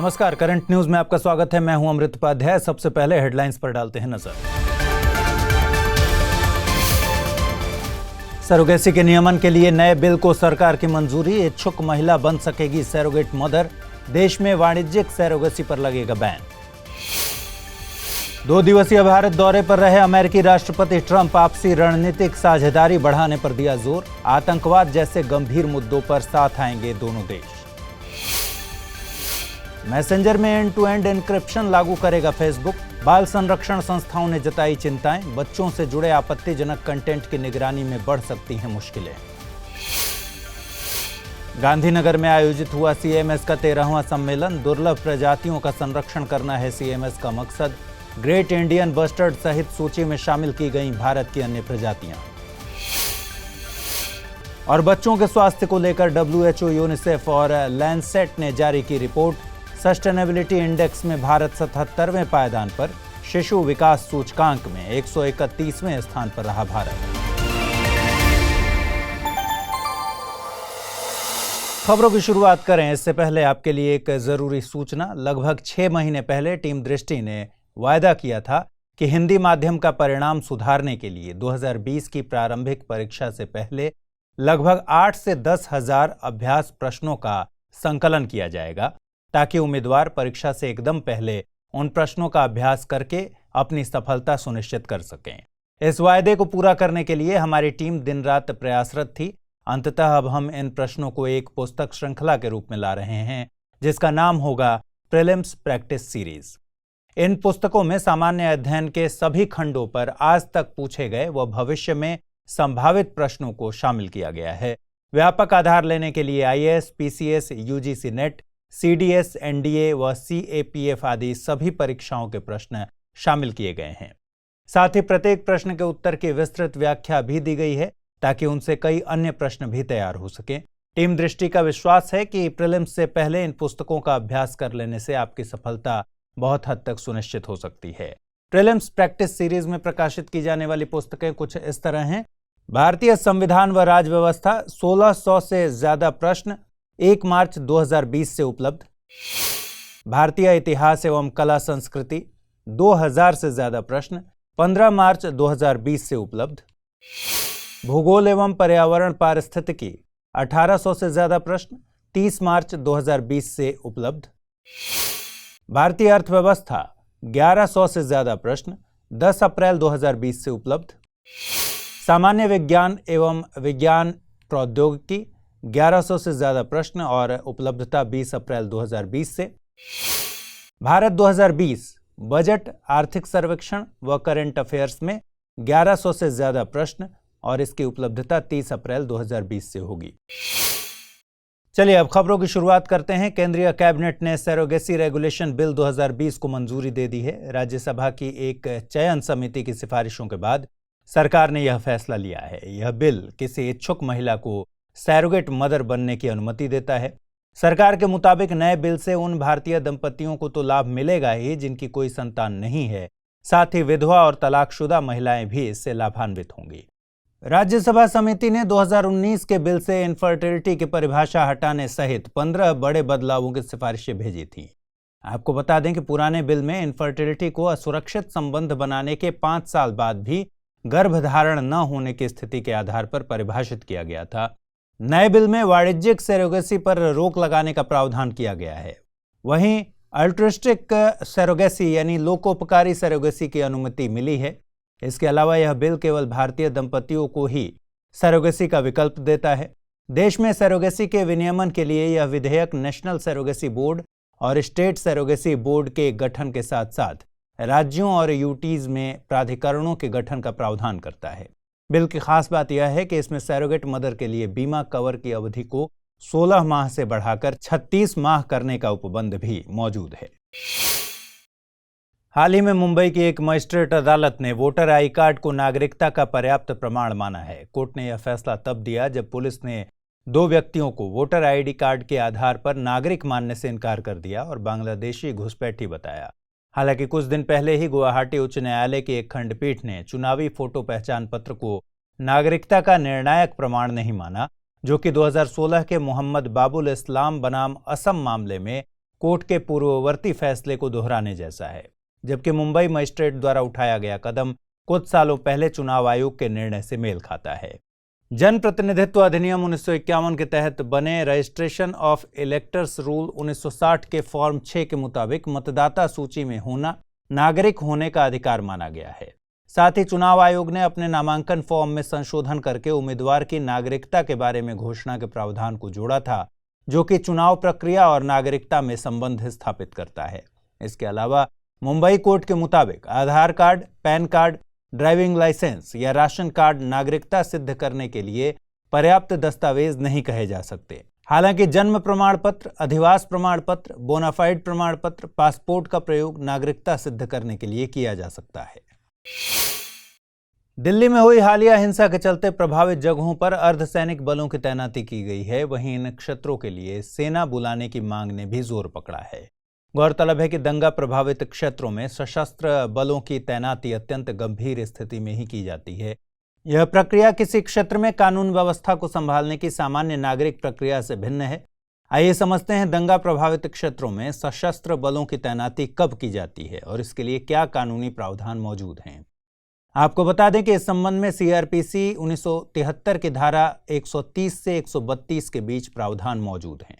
नमस्कार, current news में आपका स्वागत है। मैं हूं अमृत उपाध्याय। सबसे पहले हेडलाइंस पर डालते हैं नजर। सरोगेसी के नियमन के लिए नए बिल को सरकार की मंजूरी। इच्छुक महिला बन सकेगी सरोगेट मदर। देश में वाणिज्यिक सरोगेसी पर लगेगा बैन। 2 दिवसीय भारत दौरे पर रहे अमेरिकी राष्ट्रपति ट्रंप आपसी रणनीतिक साझेदारी बढ़ाने पर दिया जोर। आतंकवाद जैसे गंभीर मुद्दों पर साथ आएंगे दोनों देश। मैसेंजर में एंड टू एंड एन्क्रिप्शन लागू करेगा फेसबुक। बाल संरक्षण संस्थाओं ने जताई चिंताएं। बच्चों से जुड़े आपत्तिजनक कंटेंट की निगरानी में बढ़ सकती हैं मुश्किलें। गांधीनगर में आयोजित हुआ सीएमएस का 13वां सम्मेलन। दुर्लभ प्रजातियों का संरक्षण करना है सीएमएस का मकसद। ग्रेट इंडियन बस्टर्ड सहित सूची में शामिल की गई भारत की अन्य प्रजातियां। और बच्चों के स्वास्थ्य को लेकर WHO, यूनिसेफ और लैंसेट ने जारी की रिपोर्ट। सस्टेनेबिलिटी इंडेक्स में भारत 77वें पायदान पर। शिशु विकास सूचकांक में 131वें स्थान पर रहा भारत। खबरों की शुरुआत करें इससे पहले आपके लिए एक जरूरी सूचना। लगभग 6 महीने पहले टीम दृष्टि ने वायदा किया था कि हिंदी माध्यम का परिणाम सुधारने के लिए 2020 की प्रारंभिक परीक्षा से पहले लगभग 8 से 10 हजार अभ्यास प्रश्नों का संकलन किया जाएगा, ताकि उम्मीदवार परीक्षा से एकदम पहले उन प्रश्नों का अभ्यास करके अपनी सफलता सुनिश्चित कर सकें। इस वायदे को पूरा करने के लिए हमारी टीम दिन रात प्रयासरत थी। अंततः अब हम इन प्रश्नों को एक पुस्तक श्रृंखला के रूप में ला रहे हैं, जिसका नाम होगा प्रीलिम्स प्रैक्टिस सीरीज। इन पुस्तकों में सामान्य अध्ययन के सभी खंडों पर आज तक पूछे गए व भविष्य में संभावित प्रश्नों को शामिल किया गया है। व्यापक आधार लेने के लिए IAS, PCS, UGC net, CDS, NDA व CAPF आदि सभी परीक्षाओं के प्रश्न शामिल किए गए हैं। साथ ही प्रत्येक प्रश्न के उत्तर की विस्तृत व्याख्या भी दी गई है, ताकि उनसे कई अन्य प्रश्न भी तैयार हो सकें। टीम दृष्टि का विश्वास है कि प्रीलिम्स से पहले इन पुस्तकों का अभ्यास कर लेने से आपकी सफलता बहुत हद तक सुनिश्चित हो सकती है। प्रीलिम्स प्रैक्टिस सीरीज में प्रकाशित की जाने वाली पुस्तकें कुछ इस तरह हैं। भारतीय संविधान व राज्य व्यवस्था, 1600 से ज्यादा प्रश्न, 1 मार्च 2020 से उपलब्ध। भारतीय इतिहास एवं कला संस्कृति, 2000 से ज्यादा प्रश्न, 15 मार्च 2020 से उपलब्ध। भूगोल एवं पर्यावरण पारिस्थितिकी, 1800 से ज्यादा प्रश्न, 30 मार्च 2020 से उपलब्ध। भारतीय अर्थव्यवस्था, 1100 से ज्यादा प्रश्न, 10 अप्रैल 2020 से उपलब्ध। सामान्य विज्ञान एवं विज्ञान प्रौद्योगिकी, 1100 से ज्यादा प्रश्न और उपलब्धता 20 अप्रैल 2020 से। भारत 2020 बजट, आर्थिक सर्वेक्षण व करंट अफेयर्स में 1100 से ज्यादा प्रश्न और इसकी उपलब्धता 30 अप्रैल 2020 से होगी। चलिए अब खबरों की शुरुआत करते हैं। केंद्रीय कैबिनेट ने सरोगेसी रेगुलेशन बिल 2020 को मंजूरी दे दी है। राज्यसभा की एक चयन समिति की सिफारिशों के बाद सरकार ने यह फैसला लिया है। यह बिल किसी इच्छुक महिला को सरोगेट मदर बनने की अनुमति देता है। सरकार के मुताबिक नए बिल से उन भारतीय दंपतियों को तो लाभ मिलेगा ही जिनकी कोई संतान नहीं है, साथ ही विधवा और तलाकशुदा महिलाएं भी इससे लाभान्वित होंगी। राज्यसभा समिति ने 2019 के बिल से इनफर्टिलिटी की परिभाषा हटाने सहित 15 बड़े बदलावों की सिफारिशें भेजी थीं। आपको बता दें कि पुराने बिल में इनफर्टिलिटी को असुरक्षित संबंध बनाने के 5 साल बाद भी गर्भधारण न होने की स्थिति के आधार पर परिभाषित किया गया था। नए बिल में वाणिज्यिक सरोगेसी पर रोक लगाने का प्रावधान किया गया है। वहीं अल्ट्रुइस्टिक सरोगेसी यानी लोकोपकारी सरोगेसी की अनुमति मिली है। इसके अलावा यह बिल केवल भारतीय दंपतियों को ही सरोगेसी का विकल्प देता है। देश में सरोगेसी के विनियमन के लिए यह विधेयक नेशनल सरोगेसी बोर्ड और स्टेट सरोगेसी बोर्ड के गठन के साथ साथ राज्यों और यूटीज में प्राधिकरणों के गठन का प्रावधान करता है। बिल की खास बात यह है कि इसमें सरोगेट मदर के लिए बीमा कवर की अवधि को 16 माह से बढ़ाकर 36 माह करने का उपबंध भी मौजूद है। हाल ही में मुंबई की एक मजिस्ट्रेट अदालत ने वोटर आई कार्ड को नागरिकता का पर्याप्त प्रमाण माना है। कोर्ट ने यह फैसला तब दिया जब पुलिस ने 2 व्यक्तियों को वोटर ID कार्ड के आधार पर नागरिक मानने से इनकार कर दिया और बांग्लादेशी घुसपैठी बताया। हालांकि कुछ दिन पहले ही गुवाहाटी उच्च न्यायालय की एक खंडपीठ ने चुनावी फोटो पहचान पत्र को नागरिकता का निर्णायक प्रमाण नहीं माना, जो कि 2016 के मोहम्मद बाबुल इस्लाम बनाम असम मामले में कोर्ट के पूर्ववर्ती फैसले को दोहराने जैसा है, जबकि मुंबई मजिस्ट्रेट द्वारा उठाया गया कदम कुछ सालों पहले चुनाव आयोग के निर्णय से मेल खाता है। जन प्रतिनिधित्व अधिनियम 1951 के तहत बने रजिस्ट्रेशन ऑफ इलेक्टर्स रूल 1960 के फॉर्म 6 के मुताबिक मतदाता सूची में होना नागरिक होने का अधिकार माना गया है। साथ ही चुनाव आयोग ने अपने नामांकन फॉर्म में संशोधन करके उम्मीदवार की नागरिकता के बारे में घोषणा के प्रावधान को जोड़ा था, जो कि चुनाव प्रक्रिया और नागरिकता में संबंध स्थापित करता है। इसके अलावा मुंबई कोर्ट के मुताबिक Aadhaar card, PAN card, driving licence या राशन कार्ड नागरिकता सिद्ध करने के लिए पर्याप्त दस्तावेज नहीं कहे जा सकते। हालांकि जन्म प्रमाण पत्र, अधिवास प्रमाण पत्र, बोनाफाइड प्रमाण पत्र, पासपोर्ट का प्रयोग नागरिकता सिद्ध करने के लिए किया जा सकता है। दिल्ली में हुई हालिया हिंसा के चलते प्रभावित जगहों पर अर्धसैनिक बलों की तैनाती की गई है। वहीं इन क्षेत्रों के लिए सेना बुलाने की मांग ने भी जोर पकड़ा है। गौरतलब है कि दंगा प्रभावित क्षेत्रों में सशस्त्र बलों की तैनाती अत्यंत गंभीर स्थिति में ही की जाती है। यह प्रक्रिया किसी क्षेत्र में कानून व्यवस्था को संभालने की सामान्य नागरिक प्रक्रिया से भिन्न है। आइए समझते हैं दंगा प्रभावित क्षेत्रों में सशस्त्र बलों की तैनाती कब की जाती है और इसके लिए क्या कानूनी प्रावधान मौजूद हैं। आपको बता दें कि इस संबंध में सीआरपीसी 1973 की धारा 130 से 132 के बीच प्रावधान मौजूद हैं।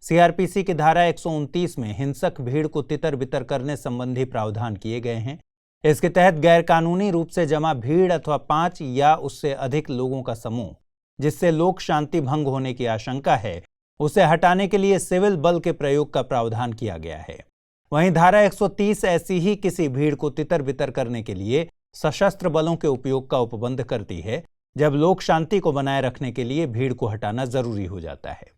सीआरपीसी की धारा 129 में हिंसक भीड़ को तितर बितर करने संबंधी प्रावधान किए गए हैं। इसके तहत गैरकानूनी रूप से जमा भीड़ अथवा 5 या उससे अधिक लोगों का समूह जिससे लोक शांति भंग होने की आशंका है, उसे हटाने के लिए सिविल बल के प्रयोग का प्रावधान किया गया है। वहीं धारा 130 ऐसी ही किसी भीड़ को तितर बितर करने के लिए सशस्त्र बलों के उपयोग का उपबंध करती है, जब लोक शांति को बनाए रखने के लिए भीड़ को हटाना जरूरी हो जाता है।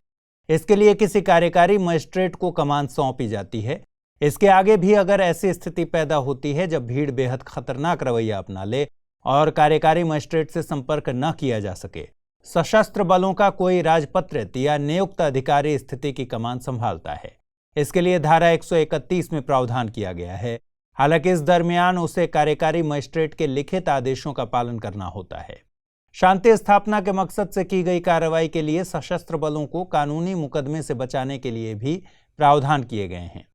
इसके लिए किसी कार्यकारी मजिस्ट्रेट को कमान सौंपी जाती है। इसके आगे भी अगर ऐसी स्थिति पैदा होती है जब भीड़ बेहद खतरनाक रवैया अपना ले और कार्यकारी मजिस्ट्रेट से संपर्क न किया जा सके, सशस्त्र बलों का कोई राजपत्रित या नियुक्त अधिकारी स्थिति की कमान संभालता है। इसके लिए धारा 131 में प्रावधान किया गया है। हालांकि इस दरमियान उसे कार्यकारी मजिस्ट्रेट के लिखित आदेशों का पालन करना होता है। शांति स्थापना के मकसद से की गई कार्रवाई के लिए सशस्त्र बलों को कानूनी मुकदमे से बचाने के लिए भी प्रावधान किए गए हैं।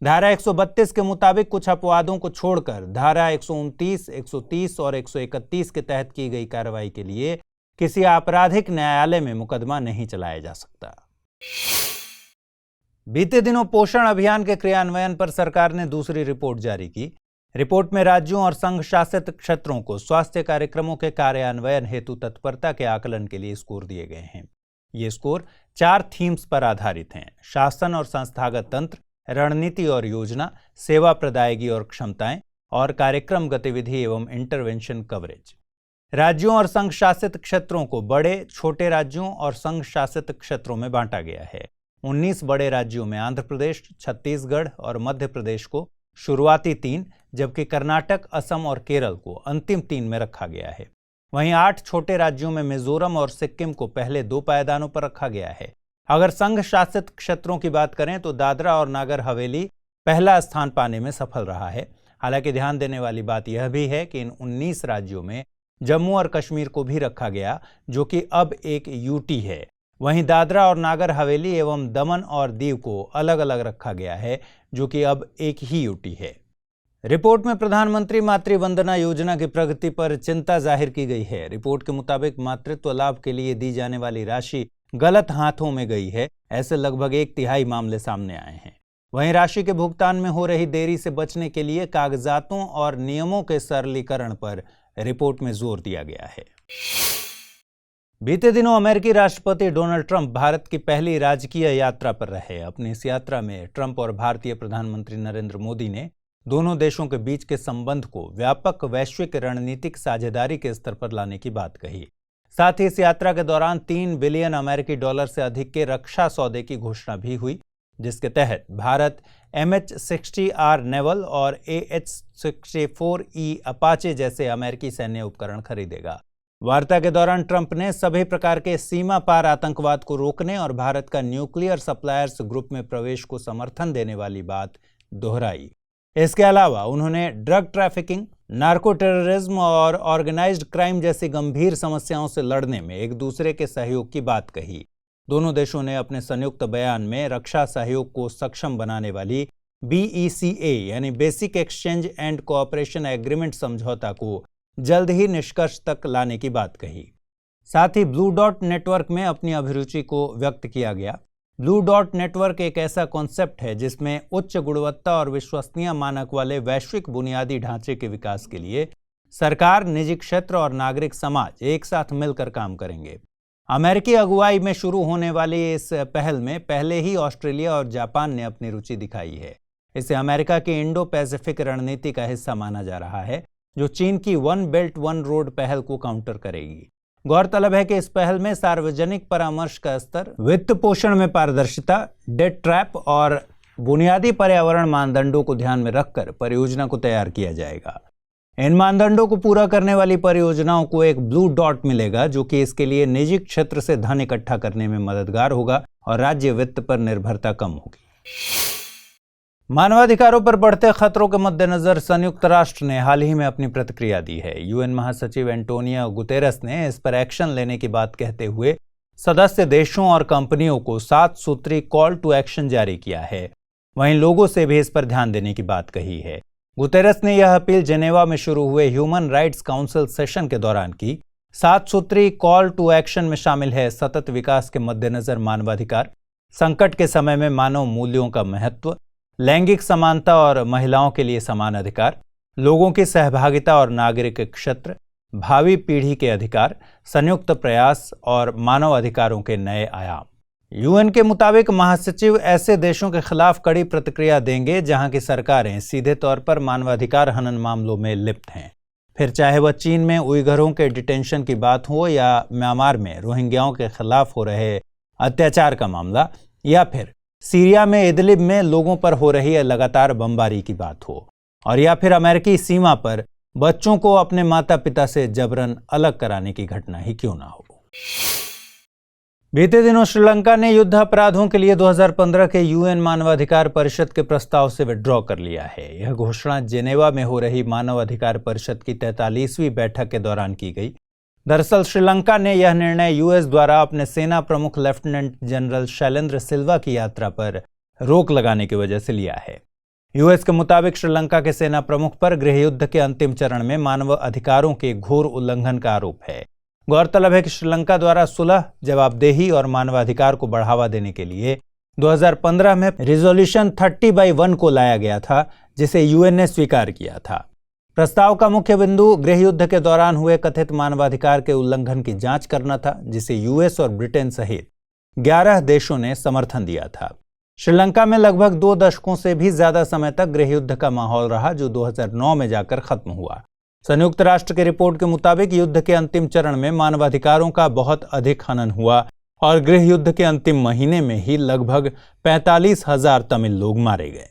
धारा 132 के मुताबिक कुछ अपवादों को छोड़कर धारा 129, 130 और 131 के तहत की गई कार्रवाई के लिए किसी आपराधिक न्यायालय में मुकदमा नहीं चलाया जा सकता। बीते दिनों पोषण अभियान के क्रियान्वयन पर सरकार ने दूसरी रिपोर्ट जारी की। रिपोर्ट में राज्यों और संघ शासित क्षेत्रों को स्वास्थ्य कार्यक्रमों के कार्यान्वयन हेतु तत्परता के आकलन के लिए स्कोर दिए गए हैं। ये स्कोर 4 थीम्स पर आधारित हैं: शासन और संस्थागत तंत्र, रणनीति और योजना, सेवा प्रदायगी और क्षमताएं, और कार्यक्रम गतिविधि एवं इंटरवेंशन कवरेज। राज्यों और संघ शासित क्षेत्रों को बड़े, छोटे राज्यों और संघ शासित क्षेत्रों में बांटा गया है। 19 बड़े राज्यों में आंध्र प्रदेश, छत्तीसगढ़ और मध्य प्रदेश को शुरुआती 3, जबकि कर्नाटक, असम और केरल को अंतिम 3 में रखा गया है। वहीं 8 छोटे राज्यों में मिजोरम और सिक्किम को पहले 2 पायदानों पर रखा गया है। अगर संघ शासित क्षेत्रों की बात करें तो दादरा और नागर हवेली पहला स्थान पाने में सफल रहा है। हालांकि ध्यान देने वाली बात यह भी है कि इन 19 राज्यों में जम्मू और कश्मीर को भी रखा गया, जो कि अब एक यूटी है। वहीं दादरा और नागर हवेली एवं दमन और दीव को अलग अलग रखा गया है, जो कि अब एक ही यूटी है। रिपोर्ट में प्रधानमंत्री मातृ वंदना योजना की प्रगति पर चिंता जाहिर की गई है। रिपोर्ट के मुताबिक मातृत्व लाभ के लिए दी जाने वाली राशि गलत हाथों में गई है। ऐसे लगभग 1/3 मामले सामने आए हैं। वहीं राशि के भुगतान में हो रही देरी से बचने के लिए कागजातों और नियमों के सरलीकरण पर रिपोर्ट में जोर दिया गया है। बीते दिनों अमेरिकी राष्ट्रपति डोनाल्ड ट्रंप भारत की पहली राजकीय यात्रा पर रहे। अपनी इस यात्रा में ट्रंप और भारतीय प्रधानमंत्री नरेंद्र मोदी ने दोनों देशों के बीच के संबंध को व्यापक वैश्विक रणनीतिक साझेदारी के स्तर पर लाने की बात कही। साथ ही इस यात्रा के दौरान $3 बिलियन अमेरिकी डॉलर से अधिक के रक्षा सौदे की घोषणा भी हुई, जिसके तहत भारत MH-60R नेवल और AH-64E अपाचे जैसे अमेरिकी सैन्य उपकरण खरीदेगा। वार्ता के दौरान ट्रंप ने सभी प्रकार के सीमा पार आतंकवाद को रोकने और भारत का न्यूक्लियर सप्लायर्स ग्रुप में प्रवेश को समर्थन देने वाली बात दोहराई। इसके अलावा उन्होंने ड्रग ट्रैफिकिंग, नार्को टेररिज्म और ऑर्गेनाइज्ड क्राइम जैसी गंभीर समस्याओं से लड़ने में एक दूसरे के सहयोग की बात कही। दोनों देशों ने अपने संयुक्त बयान में रक्षा सहयोग को सक्षम बनाने वाली BECA यानी basic exchange and cooperation agreement समझौता को जल्द ही निष्कर्ष तक लाने की बात कही। साथ ही ब्लू डॉट नेटवर्क में अपनी अभिरुचि को व्यक्त किया गया। ब्लू डॉट नेटवर्क एक ऐसा कॉन्सेप्ट है जिसमें उच्च गुणवत्ता और विश्वसनीय मानक वाले वैश्विक बुनियादी ढांचे के विकास के लिए सरकार, निजी क्षेत्र और नागरिक समाज एक साथ मिलकर काम करेंगे। अमेरिकी अगुवाई में शुरू होने वाली इस पहल में पहले ही ऑस्ट्रेलिया और जापान ने अपनी रुचि दिखाई है। इसे अमेरिका की इंडो पैसिफिक रणनीति का हिस्सा माना जा रहा है, जो चीन की वन बेल्ट वन रोड पहल को काउंटर करेगी। गौरतलब है कि इस पहल में सार्वजनिक परामर्श का स्तर, वित्त पोषण में पारदर्शिता, डेट ट्रैप और बुनियादी पर्यावरण मानदंडों को ध्यान में रखकर परियोजना को तैयार किया जाएगा। इन मानदंडों को पूरा करने वाली परियोजनाओं को एक ब्लू डॉट मिलेगा, जो कि इसके लिए निजी क्षेत्र से धन इकट्ठा करने में मददगार होगा और राज्य वित्त पर निर्भरता कम होगी। मानवाधिकारों पर बढ़ते खतरों के मद्देनजर संयुक्त राष्ट्र ने हाल ही में अपनी प्रतिक्रिया दी है। यूएन महासचिव एंटोनियो गुतेरस ने इस पर एक्शन लेने की बात कहते हुए सदस्य देशों और कंपनियों को 7 सूत्री कॉल टू एक्शन जारी किया है। वहीं लोगों से भी इस पर ध्यान देने की बात कही है। गुतेरस ने यह अपील जेनेवा में शुरू हुए ह्यूमन राइट्स काउंसिल सेशन के दौरान की। 7 सूत्री कॉल टू एक्शन में शामिल है सतत विकास के मद्देनजर मानवाधिकार, संकट के समय में मानव मूल्यों का महत्व, लैंगिक समानता और महिलाओं के लिए समान अधिकार, लोगों की सहभागिता और नागरिक क्षेत्र, भावी पीढ़ी के अधिकार, संयुक्त प्रयास और मानव अधिकारों के नए आयाम। यूएन के मुताबिक महासचिव ऐसे देशों के खिलाफ कड़ी प्रतिक्रिया देंगे जहां की सरकारें सीधे तौर पर मानवाधिकार हनन मामलों में लिप्त हैं, फिर चाहे वह चीन में उइघरों के डिटेंशन की बात हो या म्यांमार में रोहिंग्याओं के खिलाफ हो रहे अत्याचार का मामला, या फिर सीरिया में इदलिब में लोगों पर हो रही लगातार बमबारी की बात हो, और या फिर अमेरिकी सीमा पर बच्चों को अपने माता पिता से जबरन अलग कराने की घटना ही क्यों ना हो। बीते दिनों श्रीलंका ने युद्ध अपराधों के लिए 2015 के यूएन मानवाधिकार परिषद के प्रस्ताव से विड्रॉ कर लिया है। यह घोषणा जेनेवा में हो रही मानवाधिकार परिषद की 43वीं बैठक के दौरान की गई। दरअसल श्रीलंका ने यह निर्णय यूएस द्वारा अपने सेना प्रमुख लेफ्टिनेंट जनरल शैलेंद्र सिल्वा की यात्रा पर रोक लगाने की वजह से लिया है। यूएस के मुताबिक श्रीलंका के सेना प्रमुख पर गृह युद्ध के अंतिम चरण में मानव अधिकारों के घोर उल्लंघन का आरोप है। गौरतलब है कि श्रीलंका द्वारा सुलह, जवाबदेही और मानवाधिकार को बढ़ावा देने के लिए 2015 में रिजोल्यूशन 30/1 को लाया गया था, जिसे यूएन ने स्वीकार किया था। प्रस्ताव का मुख्य बिंदु गृह युद्ध के दौरान हुए कथित मानवाधिकार के उल्लंघन की जांच करना था, जिसे यूएस और ब्रिटेन सहित 11 देशों ने समर्थन दिया था। श्रीलंका में लगभग 2 दशकों से भी ज्यादा समय तक गृह युद्ध का माहौल रहा, जो 2009 में जाकर खत्म हुआ। संयुक्त राष्ट्र की रिपोर्ट के मुताबिक युद्ध के अंतिम चरण में मानवाधिकारों का बहुत अधिक हनन हुआ और गृह युद्ध के अंतिम महीने में ही लगभग 45,000 तमिल लोग मारे गए।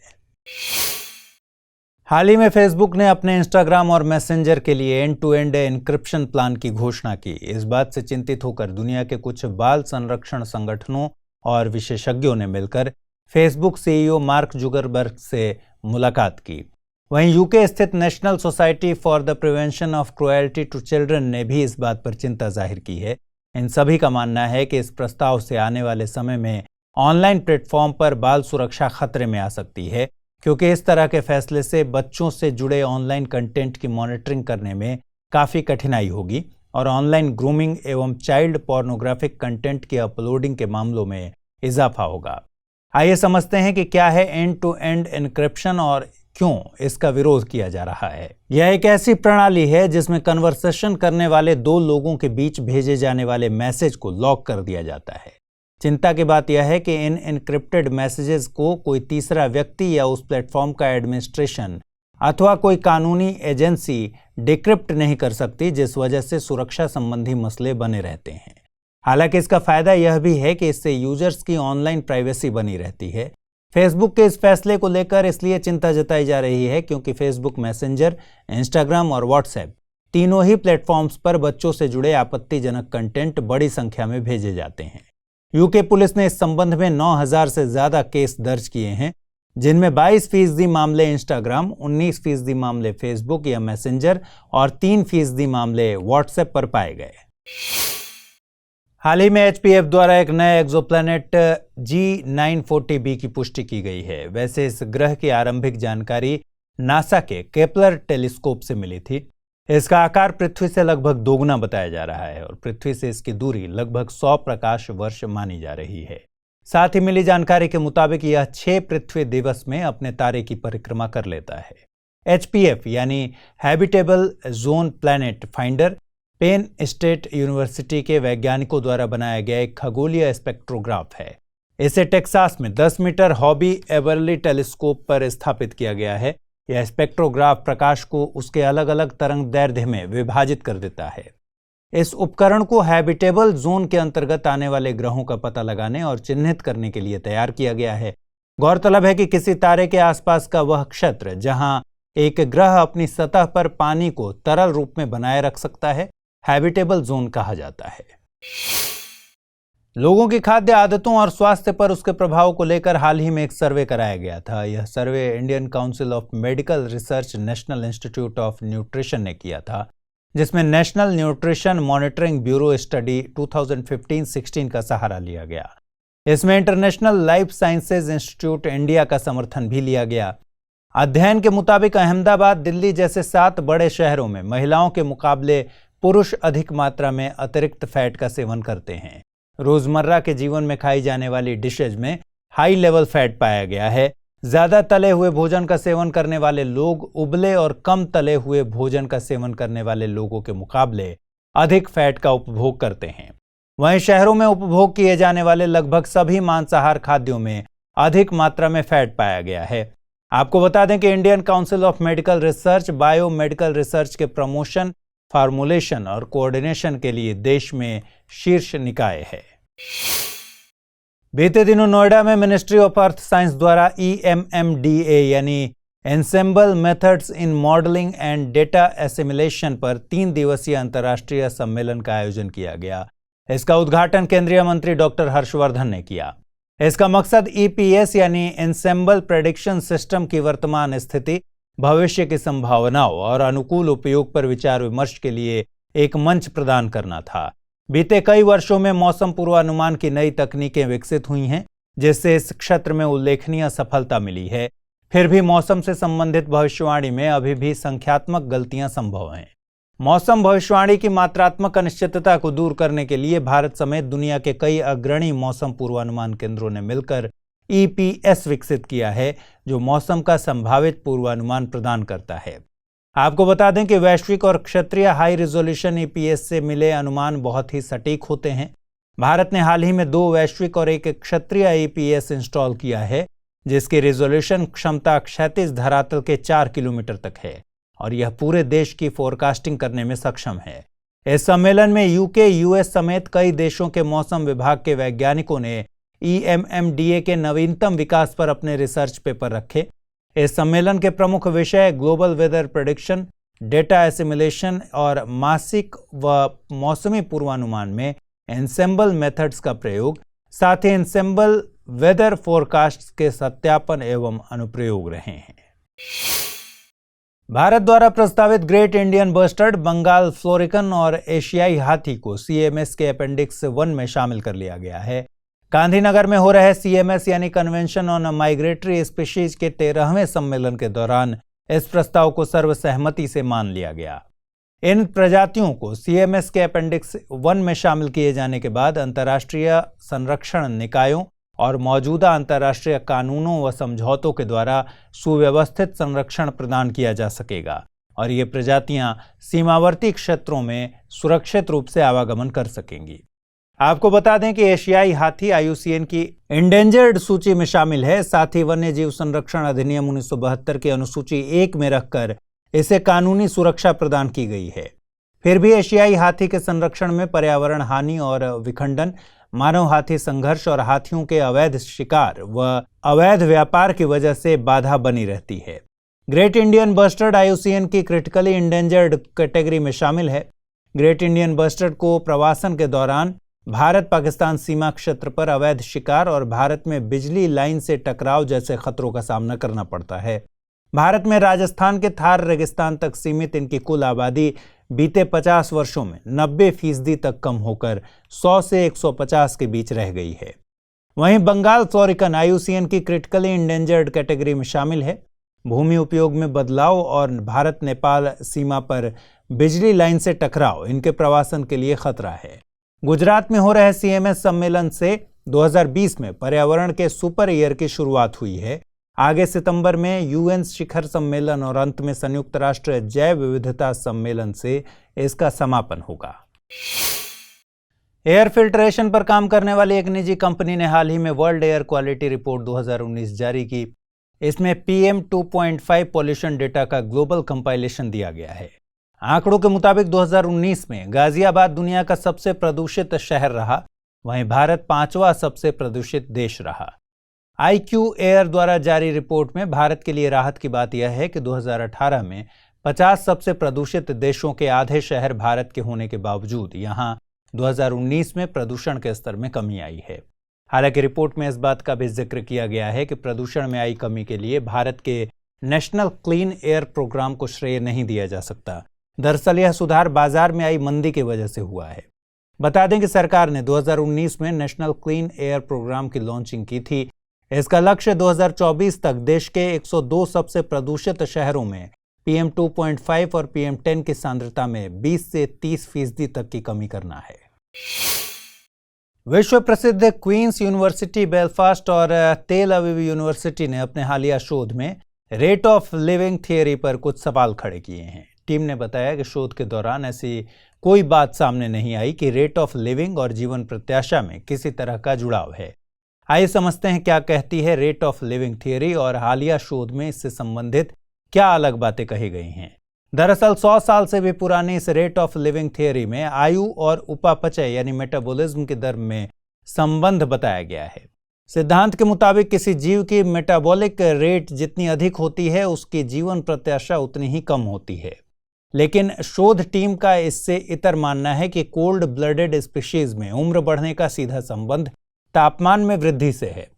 हाल ही में फेसबुक ने अपने इंस्टाग्राम और मैसेंजर के लिए end to end encryption plan की घोषणा की। इस बात से चिंतित होकर दुनिया के कुछ बाल संरक्षण संगठनों और विशेषज्ञों ने मिलकर फेसबुक सीईओ मार्क जुकरबर्ग से मुलाकात की। वहीं यूके स्थित National Society for the Prevention of Cruelty to Children ने भी इस बात पर चिंता जाहिर की है। इन सभी का मानना है कि इस प्रस्ताव से आने वाले समय में ऑनलाइन प्लेटफॉर्म पर बाल सुरक्षा खतरे में आ सकती है, क्योंकि इस तरह के फैसले से बच्चों से जुड़े ऑनलाइन कंटेंट की मॉनिटरिंग करने में काफ़ी कठिनाई होगी और ऑनलाइन ग्रूमिंग एवं चाइल्ड पोर्नोग्राफिक कंटेंट की अपलोडिंग के मामलों में इजाफा होगा। आइए समझते हैं कि क्या है एंड टू एंड एन्क्रिप्शन और क्यों इसका विरोध किया जा रहा है। यह एक ऐसी प्रणाली है जिसमें कन्वर्सेशन करने वाले 2 लोगों के बीच भेजे जाने वाले मैसेज को लॉक कर दिया जाता है। चिंता की बात यह है कि इन एन्क्रिप्टेड मैसेजेस को कोई तीसरा व्यक्ति या उस प्लेटफॉर्म का एडमिनिस्ट्रेशन अथवा कोई कानूनी एजेंसी डिक्रिप्ट नहीं कर सकती, जिस वजह से सुरक्षा संबंधी मसले बने रहते हैं। हालांकि इसका फायदा यह भी है कि इससे यूजर्स की ऑनलाइन प्राइवेसी बनी रहती है। फेसबुक के इस फैसले को लेकर इसलिए चिंता जताई जा रही है क्योंकि फेसबुक मैसेंजर, इंस्टाग्राम और व्हाट्सएप तीनों ही प्लेटफॉर्म्स पर बच्चों से जुड़े आपत्तिजनक कंटेंट बड़ी संख्या में भेजे जाते हैं। यूके पुलिस ने इस संबंध में 9,000 से ज्यादा केस दर्ज किए हैं, जिनमें 22% मामले इंस्टाग्राम, 19% मामले फेसबुक या मैसेंजर और 3% मामले व्हाट्सएप पर पाए गए। हाल ही में एचपीएफ द्वारा एक नए एक्सोप्लैनेट G940b की पुष्टि की गई है। वैसे इस ग्रह की आरंभिक जानकारी नासा के केपलर टेलीस्कोप से मिली थी। इसका आकार पृथ्वी से लगभग दोगुना बताया जा रहा है और पृथ्वी से इसकी दूरी लगभग 100 प्रकाश वर्ष मानी जा रही है। साथ ही मिली जानकारी के मुताबिक यह 6 पृथ्वी दिवस में अपने तारे की परिक्रमा कर लेता है। एचपीएफ यानी habitable zone planet finder Penn State university के वैज्ञानिकों द्वारा बनाया गया एक खगोलीय स्पेक्ट्रोग्राफ है। इसे टेक्सास में 10 मीटर हॉबी एबरली टेलीस्कोप पर स्थापित किया गया है। यह स्पेक्ट्रोग्राफ प्रकाश को उसके अलग अलग तरंग दैर्ध्य में विभाजित कर देता है। इस उपकरण को हैबिटेबल जोन के अंतर्गत आने वाले ग्रहों का पता लगाने और चिन्हित करने के लिए तैयार किया गया है। गौरतलब है कि किसी तारे के आसपास का वह क्षेत्र जहां एक ग्रह अपनी सतह पर पानी को तरल रूप में बनाए रख सकता है, हैबिटेबल जोन कहा जाता है। लोगों की खाद्य आदतों और स्वास्थ्य पर उसके प्रभाव को लेकर हाल ही में एक सर्वे कराया गया था। यह survey Indian Council of Medical Research National Institute of Nutrition ने किया था, जिसमें National Nutrition Monitoring Bureau study 2015-16 का सहारा लिया गया। इसमें International Life Sciences Institute India का समर्थन भी लिया गया। अध्ययन के मुताबिक अहमदाबाद, दिल्ली जैसे 7 बड़े शहरों में महिलाओं के मुकाबले पुरुष अधिक मात्रा में अतिरिक्त फैट का सेवन करते हैं। रोजमर्रा के जीवन में खाई जाने वाली डिशेज में हाई लेवल फैट पाया गया है। ज्यादा तले हुए भोजन का सेवन करने वाले लोग उबले और कम तले हुए भोजन का सेवन करने वाले लोगों के मुकाबले अधिक फैट का उपभोग करते हैं। वहीं शहरों में उपभोग किए जाने वाले लगभग सभी मांसाहार खाद्यों में अधिक मात्रा में फैट पाया गया है। आपको बता दें कि Indian Council of Medical research biomedical research के प्रमोशन, फार्मूलेशन और कोऑर्डिनेशन के लिए देश में शीर्ष निकाय है। बीते दिनों नोएडा में मिनिस्ट्री ऑफ अर्थ साइंस द्वारा EMMDA यानी ensemble methods in modelling and data assimilation पर 3 दिवसीय अंतर्राष्ट्रीय सम्मेलन का आयोजन किया गया। इसका उद्घाटन केंद्रीय मंत्री डॉक्टर हर्षवर्धन ने किया। इसका मकसद EPS यानी एंसेंबल प्रेडिक्शन सिस्टम की वर्तमान स्थिति, भविष्य की संभावनाओं और अनुकूल उपयोग पर विचार विमर्श के लिए एक मंच प्रदान करना था। बीते कई वर्षों में मौसम पूर्वानुमान की नई तकनीकें विकसित हुई हैं, जिससे इस क्षेत्र में उल्लेखनीय सफलता मिली है। फिर भी मौसम से संबंधित भविष्यवाणी में अभी भी संख्यात्मक गलतियां संभव हैं। मौसम भविष्यवाणी की मात्रात्मक अनिश्चितता को दूर करने के लिए भारत समेत दुनिया के कई अग्रणी मौसम पूर्वानुमान केंद्रों ने मिलकर EPS विकसित किया है, जो मौसम का संभावित पूर्वानुमान प्रदान करता है। आपको बता दें कि वैश्विक और क्षेत्रीय हाई रिजोल्यूशन EPS से मिले अनुमान बहुत ही सटीक होते हैं। भारत ने हाल ही में 2 वैश्विक और 1 क्षेत्रीय EPS इंस्टॉल किया है, जिसकी रिजोल्यूशन क्षमता क्षैतिज धरातल के 4 किलोमीटर तक है और यह पूरे देश की फोरकास्टिंग करने में सक्षम है। इस सम्मेलन में UK, US समेत कई देशों के मौसम विभाग के वैज्ञानिकों ने EMMDA के नवीनतम विकास पर अपने रिसर्च पेपर रखे। इस सम्मेलन के प्रमुख विषय global weather prediction, data assimilation और मासिक व मौसमी पूर्वानुमान में एंसेंबल मेथड्स का प्रयोग, साथ ही एंसेंबल वेदर फोरकास्ट के सत्यापन एवं अनुप्रयोग रहे हैं। भारत द्वारा प्रस्तावित great Indian bustard, Bengal florican और एशियाई हाथी को CMS के अपेंडिक्स 1 में शामिल कर लिया गया है। गांधीनगर में हो रहे CMS यानी कन्वेंशन ऑन माइग्रेटरी स्पीशीज के 13वें सम्मेलन के दौरान इस प्रस्ताव को सर्वसहमति से मान लिया गया। इन प्रजातियों को CMS के अपेंडिक्स 1 में शामिल किए जाने के बाद अंतर्राष्ट्रीय संरक्षण निकायों और मौजूदा अंतर्राष्ट्रीय कानूनों व समझौतों के द्वारा सुव्यवस्थित संरक्षण प्रदान किया जा सकेगा और ये प्रजातियां सीमावर्ती क्षेत्रों में सुरक्षित रूप से आवागमन कर सकेंगी। आपको बता दें कि एशियाई हाथी IUCN की इंडेंजर्ड सूची में शामिल है। साथ ही वन्य जीव संरक्षण अधिनियम 1972 की अनुसूची 1 में रखकर इसे कानूनी सुरक्षा प्रदान की गई है। फिर भी एशियाई हाथी के संरक्षण में पर्यावरण हानि और विखंडन, मानव हाथी संघर्ष और हाथियों के अवैध शिकार व अवैध व्यापार की वजह से बाधा बनी रहती है। ग्रेट इंडियन बस्टर्ड IUCN की क्रिटिकली इंडेंजर्ड कैटेगरी में शामिल है। ग्रेट इंडियन बस्टर्ड को प्रवासन के दौरान भारत पाकिस्तान सीमा क्षेत्र पर अवैध शिकार और भारत में बिजली लाइन से टकराव जैसे खतरों का सामना करना पड़ता है। भारत में राजस्थान के थार रेगिस्तान तक सीमित इनकी कुल आबादी बीते 50 वर्षों में 90% तक कम होकर 100 से 150 के बीच रह गई है। वहीं बंगाल फ्लोरिकन IUCN की क्रिटिकली इंडेंजर्ड कैटेगरी में शामिल है। भूमि उपयोग में बदलाव और भारत नेपाल सीमा पर बिजली लाइन से टकराव इनके प्रवासन के लिए खतरा है। गुजरात में हो रहे CMS सम्मेलन से 2020 में पर्यावरण के सुपर ईयर की शुरुआत हुई है। आगे सितंबर में UN शिखर सम्मेलन और अंत में संयुक्त राष्ट्र जैव विविधता सम्मेलन से इसका समापन होगा। एयर फिल्ट्रेशन पर काम करने वाली एक निजी कंपनी ने हाल ही में वर्ल्ड एयर क्वालिटी रिपोर्ट 2019 जारी की। इसमें PM 2.5 पॉल्यूशन डेटा का ग्लोबल कंपाइलेशन दिया गया है। आंकड़ों के मुताबिक 2019 में गाजियाबाद दुनिया का सबसे प्रदूषित शहर रहा, वहीं भारत 5वां सबसे प्रदूषित देश रहा। IQ एयर द्वारा जारी रिपोर्ट में भारत के लिए राहत की बात यह है कि 2018 में 50 सबसे प्रदूषित देशों के आधे शहर भारत के होने के बावजूद यहां 2019 में प्रदूषण के स्तर में कमी आई है। हालांकि रिपोर्ट में इस बात का भी जिक्र किया गया है कि प्रदूषण में आई कमी के लिए भारत के नेशनल क्लीन एयर प्रोग्राम को श्रेय नहीं दिया जा सकता। दरअसल यह सुधार बाजार में आई मंदी की वजह से हुआ है। बता दें कि सरकार ने 2019 में नेशनल क्लीन एयर प्रोग्राम की लॉन्चिंग की थी। इसका लक्ष्य 2024 तक देश के 102 सबसे प्रदूषित शहरों में PM 2.5 और PM 10 की सांद्रता में 20 से 30% तक की कमी करना है। विश्व प्रसिद्ध क्वींस यूनिवर्सिटी बेलफास्ट और तेल अवीव यूनिवर्सिटी ने अपने हालिया शोध में रेट ऑफ लिविंग थियरी पर कुछ सवाल खड़े किए हैं। टीम ने बताया कि शोध के दौरान ऐसी कोई बात सामने नहीं आई कि रेट ऑफ लिविंग और जीवन प्रत्याशा में किसी तरह का जुड़ाव है। आइए समझते हैं क्या कहती है रेट ऑफ लिविंग थियरी और हालिया शोध में इससे संबंधित क्या अलग बातें कही गई हैं। दरअसल 100 साल से भी पुरानी इस रेट ऑफ लिविंग थियरी में आयु और उपापचय यानी मेटाबॉलिज्म के दर में संबंध बताया गया है। सिद्धांत के मुताबिक किसी जीव की मेटाबॉलिक रेट जितनी अधिक होती है उसकी जीवन प्रत्याशा उतनी ही कम होती है। लेकिन शोध टीम का इससे इतर मानना है कि कोल्ड ब्लडेड स्पीशीज में उम्र बढ़ने का सीधा संबंध तापमान में वृद्धि से है।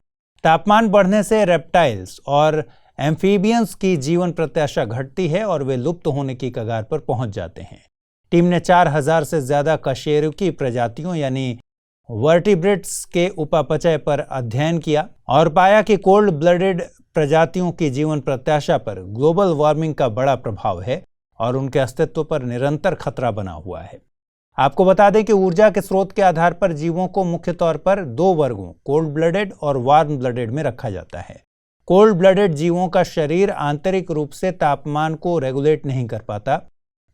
तापमान बढ़ने से रेप्टाइल्स और एम्फीबियंस की जीवन प्रत्याशा घटती है और वे लुप्त होने की कगार पर पहुंच जाते हैं। टीम ने 4000 से ज्यादा कशेरुकी प्रजातियों यानी वर्टिब्रेट्स के उपापचय पर अध्ययन किया और पाया कि कोल्ड ब्लडेड प्रजातियों की जीवन प्रत्याशा पर ग्लोबल वार्मिंग का बड़ा प्रभाव है और उनके अस्तित्व पर निरंतर खतरा बना हुआ है। आपको बता दें कि ऊर्जा के स्रोत के आधार पर जीवों को मुख्य तौर पर 2 वर्गों कोल्ड ब्लडेड और वार्म ब्लडेड में रखा जाता है। कोल्ड ब्लडेड जीवों का शरीर आंतरिक रूप से तापमान को रेगुलेट नहीं कर पाता।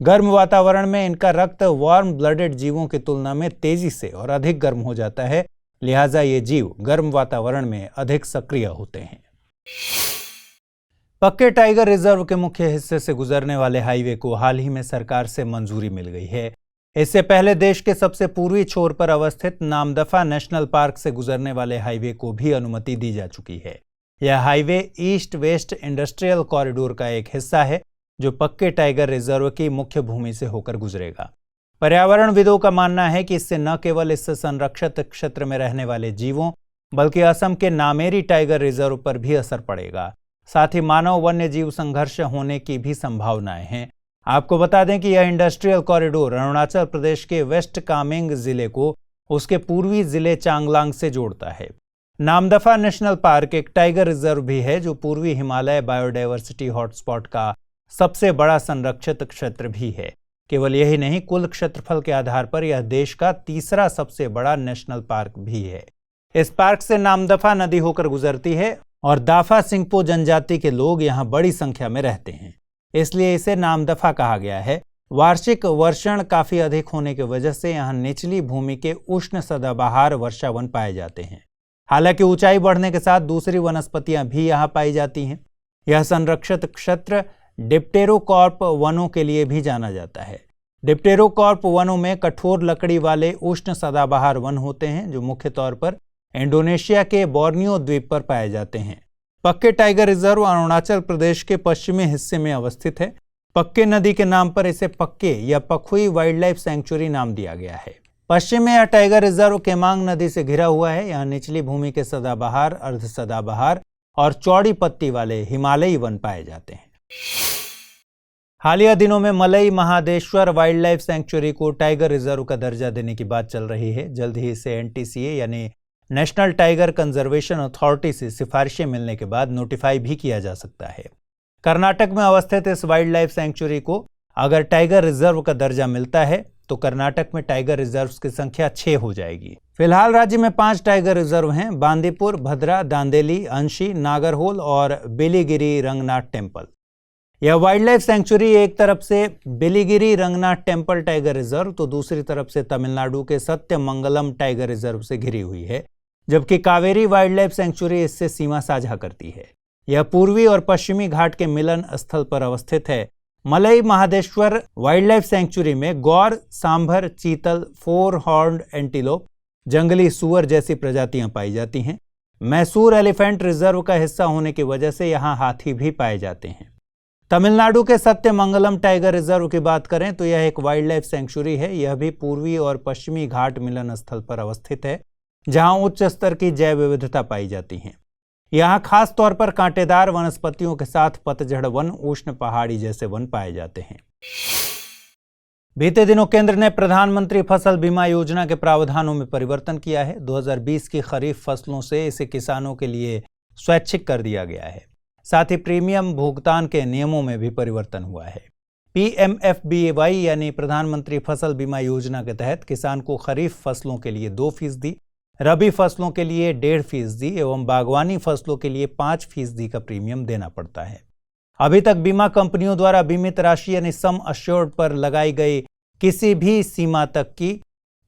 गर्म वातावरण में इनका रक्त वार्म ब्लडेड जीवों की तुलना में तेजी से और अधिक गर्म हो जाता है, लिहाजा ये जीव गर्म वातावरण में अधिक सक्रिय होते हैं। पक्के टाइगर रिजर्व के मुख्य हिस्से से गुजरने वाले हाईवे को हाल ही में सरकार से मंजूरी मिल गई है। इससे पहले देश के सबसे पूर्वी छोर पर अवस्थित नामदफा नेशनल पार्क से गुजरने वाले हाईवे को भी अनुमति दी जा चुकी है। यह highway east west industrial corridor का एक हिस्सा है जो पक्के टाइगर रिजर्व की मुख्य भूमि से होकर गुजरेगा। पर्यावरणविदों का मानना है कि इससे न केवल इस संरक्षित क्षेत्र में रहने वाले जीवों बल्कि असम के नामेरी टाइगर रिजर्व पर भी असर पड़ेगा। साथ ही मानव वन्य जीव संघर्ष होने की भी संभावनाएं हैं। आपको बता दें कि यह इंडस्ट्रियल कॉरिडोर अरुणाचल प्रदेश के वेस्ट कामेंग जिले को उसके पूर्वी जिले चांगलांग से जोड़ता है। नामदफा नेशनल पार्क एक टाइगर रिजर्व भी है जो पूर्वी हिमालय बायोडायवर्सिटी हॉटस्पॉट का सबसे बड़ा संरक्षित क्षेत्र भी है। केवल यही नहीं, कुल क्षेत्रफल के आधार पर यह देश का तीसरा सबसे बड़ा नेशनल पार्क भी है। इस पार्क से नामदफा नदी होकर गुजरती है और दाफा सिंगपो जनजाति के लोग यहाँ बड़ी संख्या में रहते हैं, इसलिए इसे नामदफा कहा गया है। वार्षिक वर्षण काफी अधिक होने की वजह से यहाँ निचली भूमि के उष्ण सदाबहार वर्षावन पाए जाते हैं। हालांकि ऊंचाई बढ़ने के साथ दूसरी वनस्पतियां भी यहाँ पाई जाती हैं। यह संरक्षित क्षेत्र डिप्टेरोकॉर्प वनों के लिए भी जाना जाता है। डिप्टेरोकॉर्प वनों में कठोर लकड़ी वाले उष्ण सदाबहार वन होते हैं जो मुख्य तौर पर इंडोनेशिया के बोर्नियो द्वीप पर पाए जाते हैं। पक्के टाइगर रिजर्व अरुणाचल प्रदेश के पश्चिमी हिस्से में अवस्थित है। पक्के नदी के नाम पर इसे पक्के या पखुई वाइल्ड लाइफ सेंचुरी नाम दिया गया है। पश्चिम में यह टाइगर रिजर्व केमांग नदी से घिरा हुआ है। यहाँ निचली भूमि के सदाबहार, अर्ध सदाबहार और चौड़ी पत्ती वाले हिमालयी वन पाए जाते हैं। हालिया दिनों में मलई महादेश्वर वाइल्ड लाइफ सेंचुरी को टाइगर रिजर्व का दर्जा देने की बात चल रही है। जल्द ही इसे एनटीसीए यानी नेशनल टाइगर कंजर्वेशन अथॉरिटी से सिफारिशें मिलने के बाद नोटिफाई भी किया जा सकता है। कर्नाटक में अवस्थित इस वाइल्ड लाइफ सेंचुरी को अगर टाइगर रिजर्व का दर्जा मिलता है तो कर्नाटक में टाइगर रिजर्व्स की संख्या 6 हो जाएगी। फिलहाल राज्य में 5 टाइगर रिजर्व हैं: बांदीपुर, भद्रा, दांदेली, अंशी, नागरहोल और बेलीगिरी रंगनाथ टेम्पल। यह वाइल्ड लाइफ सेंचुरी एक तरफ से Biligiri Ranganath temple tiger reserve तो दूसरी तरफ से तमिलनाडु के सत्यमंगलम टाइगर रिजर्व से घिरी हुई है, जबकि कावेरी वाइल्ड लाइफ सेंचुरी इससे सीमा साझा करती है। यह पूर्वी और पश्चिमी घाट के मिलन स्थल पर अवस्थित है। मलई महादेश्वर वाइल्ड लाइफ सेंचुरी में गौर, सांभर, चीतल, 4 हॉर्न्ड एंटीलोप, जंगली सुअर जैसी प्रजातियां पाई जाती हैं। मैसूर एलिफेंट रिजर्व का हिस्सा होने की वजह से यहां हाथी भी पाए जाते हैं। तमिलनाडु के सत्यमंगलम टाइगर रिजर्व की बात करें तो यह एक वाइल्ड लाइफ सेंचुरी है। यह भी पूर्वी और पश्चिमी घाट मिलन स्थल पर अवस्थित है, जहां उच्च स्तर की जैव विविधता पाई जाती है। यहां खास तौर पर कांटेदार वनस्पतियों के साथ पतझड़ वन, उष्ण पहाड़ी जैसे वन पाए जाते हैं। बीते दिनों केंद्र ने प्रधानमंत्री फसल बीमा योजना के प्रावधानों में परिवर्तन किया है। 2020 की खरीफ फसलों से इसे किसानों के लिए स्वैच्छिक कर दिया गया है। साथ ही प्रीमियम भुगतान के नियमों में भी परिवर्तन हुआ है। PMFBY यानी प्रधानमंत्री फसल बीमा योजना के तहत किसान को खरीफ फसलों के लिए 2%, रबी फसलों के लिए 1.5% एवं बागवानी फसलों के लिए 5% का प्रीमियम देना पड़ता है। अभी तक बीमा कंपनियों द्वारा बीमित राशि यानी सम अश्योर्ड पर लगाई गई किसी भी सीमा तक की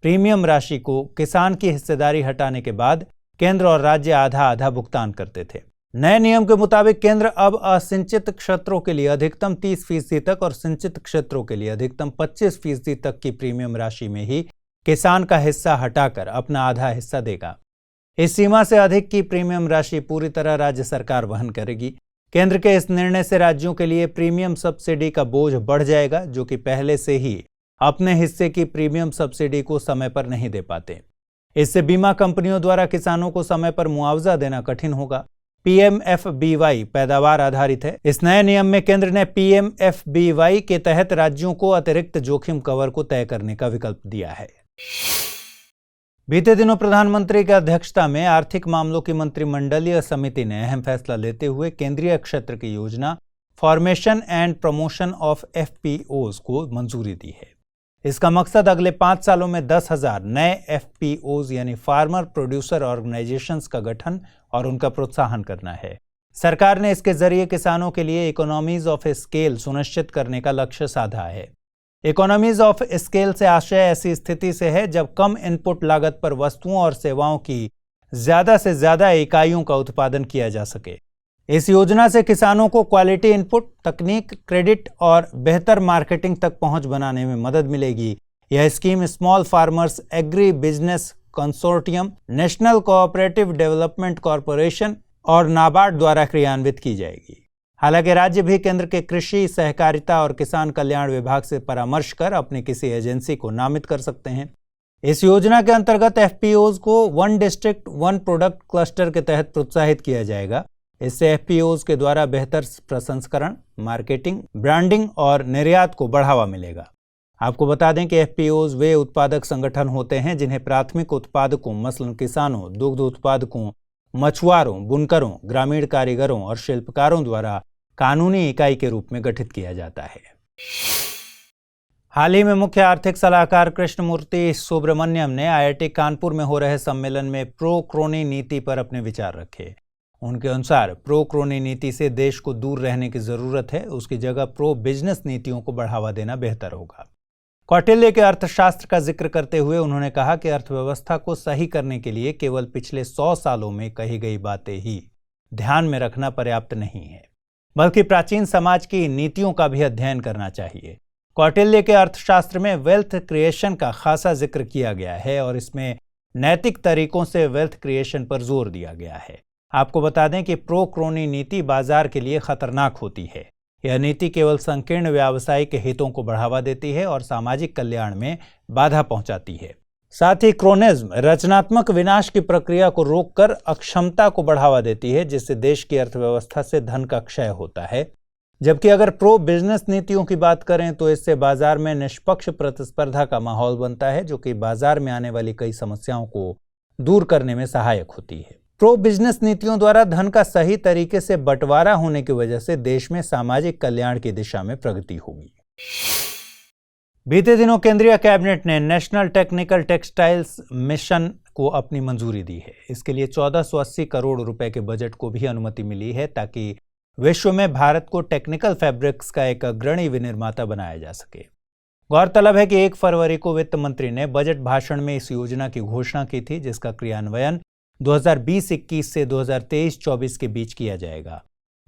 प्रीमियम राशि को किसान की हिस्सेदारी हटाने के बाद केंद्र और राज्य आधा आधा भुगतान करते थे। नए नियम के मुताबिक केंद्र अब असिंचित क्षेत्रों के लिए अधिकतम 30% तक और सिंचित क्षेत्रों के लिए अधिकतम 25% तक की प्रीमियम राशि में ही किसान का हिस्सा हटाकर अपना आधा हिस्सा देगा। इस सीमा से अधिक की प्रीमियम राशि पूरी तरह राज्य सरकार वहन करेगी। केंद्र के इस निर्णय से राज्यों के लिए प्रीमियम सब्सिडी का बोझ बढ़ जाएगा, जो कि पहले से ही अपने हिस्से की प्रीमियम सब्सिडी को समय पर नहीं दे पाते। इससे बीमा कंपनियों द्वारा किसानों को समय पर मुआवजा देना कठिन होगा। PMFBY पैदावार आधारित है। इस नए नियम में केंद्र ने PMFBY के तहत राज्यों को अतिरिक्त जोखिम कवर को तय करने का विकल्प दिया है। बीते दिनों प्रधानमंत्री की अध्यक्षता में आर्थिक मामलों की मंत्रिमंडलीय समिति ने अहम फैसला लेते हुए केंद्रीय क्षेत्र की योजना formation and promotion of FPOs को मंजूरी दी है। इसका मकसद अगले 5 सालों में 10,000 नए FPOs यानी फार्मर प्रोड्यूसर ऑर्गेनाइजेशंस का गठन और उनका प्रोत्साहन करना है। सरकार ने इसके जरिए किसानों के लिए इकोनॉमीज ऑफ स्केल सुनिश्चित करने का लक्ष्य साधा है। इकोनॉमीज ऑफ स्केल से आशय ऐसी स्थिति से है जब कम इनपुट लागत पर वस्तुओं और सेवाओं की ज्यादा से ज्यादा इकाइयों का उत्पादन किया जा सके। इस योजना से किसानों को क्वालिटी इनपुट, तकनीक, क्रेडिट और बेहतर मार्केटिंग तक पहुंच बनाने में मदद मिलेगी। यह scheme small farmers agri business consortium, national cooperative development corporation और नाबार्ड द्वारा क्रियान्वित की जाएगी। हालांकि राज्य भी केंद्र के कृषि, सहकारिता और किसान कल्याण विभाग से परामर्श कर अपनी किसी एजेंसी को नामित कर सकते हैं। इस योजना के अंतर्गत FPOs को 1 डिस्ट्रिक्ट 1 प्रोडक्ट क्लस्टर के तहत प्रोत्साहित किया जाएगा। इससे FPOs के द्वारा बेहतर प्रसंस्करण, मार्केटिंग, ब्रांडिंग और निर्यात को बढ़ावा मिलेगा। आपको बता दें कि FPOs वे उत्पादक संगठन होते हैं जिन्हें प्राथमिक उत्पादकों मसलन किसानों, दुग्ध उत्पादकों, मछुआरों, बुनकरों, ग्रामीण कारीगरों और शिल्पकारों द्वारा कानूनी इकाई के रूप में गठित किया जाता है। हाल ही में मुख्य आर्थिक सलाहकार कृष्णमूर्ति सुब्रमण्यम ने IIT कानपुर में हो रहे सम्मेलन में प्रो क्रोनी नीति पर अपने विचार रखे। उनके अनुसार प्रो क्रोनी नीति से देश को दूर रहने की जरूरत है, उसकी जगह प्रो बिजनेस नीतियों को बढ़ावा देना बेहतर होगा। कौटिल्य के अर्थशास्त्र का जिक्र करते हुए उन्होंने कहा कि अर्थव्यवस्था को सही करने के लिए केवल पिछले 100 सालों में कही गई बातें ही ध्यान में रखना पर्याप्त नहीं है, बल्कि प्राचीन समाज की नीतियों का भी अध्ययन करना चाहिए। कौटिल्य के अर्थशास्त्र में वेल्थ क्रिएशन का खासा जिक्र किया गया है और इसमें नैतिक तरीकों से वेल्थ क्रिएशन पर जोर दिया गया है। आपको बता दें कि प्रो क्रोनी नीति बाजार के लिए खतरनाक होती है। यह नीति केवल संकीर्ण व्यावसायिक हितों को बढ़ावा देती है और सामाजिक कल्याण में बाधा पहुंचाती है। साथ ही क्रोनिज्म रचनात्मक विनाश की प्रक्रिया को रोककर अक्षमता को बढ़ावा देती है, जिससे देश की अर्थव्यवस्था से धन का क्षय होता है। जबकि अगर प्रो बिजनेस नीतियों की बात करें तो इससे बाजार में निष्पक्ष प्रतिस्पर्धा का माहौल बनता है, जो कि बाजार में आने वाली कई समस्याओं को दूर करने में सहायक होती है। प्रो बिजनेस नीतियों द्वारा धन का सही तरीके से बंटवारा होने की वजह से देश में सामाजिक कल्याण की दिशा में प्रगति होगी। बीते दिनों केंद्रीय कैबिनेट ने नेशनल टेक्निकल टेक्सटाइल्स मिशन को अपनी मंजूरी दी है। इसके लिए 1480 करोड़ रुपए के बजट को भी अनुमति मिली है, ताकि विश्व में भारत को टेक्निकल फैब्रिक्स का एक अग्रणी विनिर्माता बनाया जा सके। गौरतलब है कि 1 फरवरी को वित्त मंत्री ने बजट भाषण में इस योजना की घोषणा की थी, जिसका क्रियान्वयन 2020-21 से 2023-24 के बीच किया जाएगा।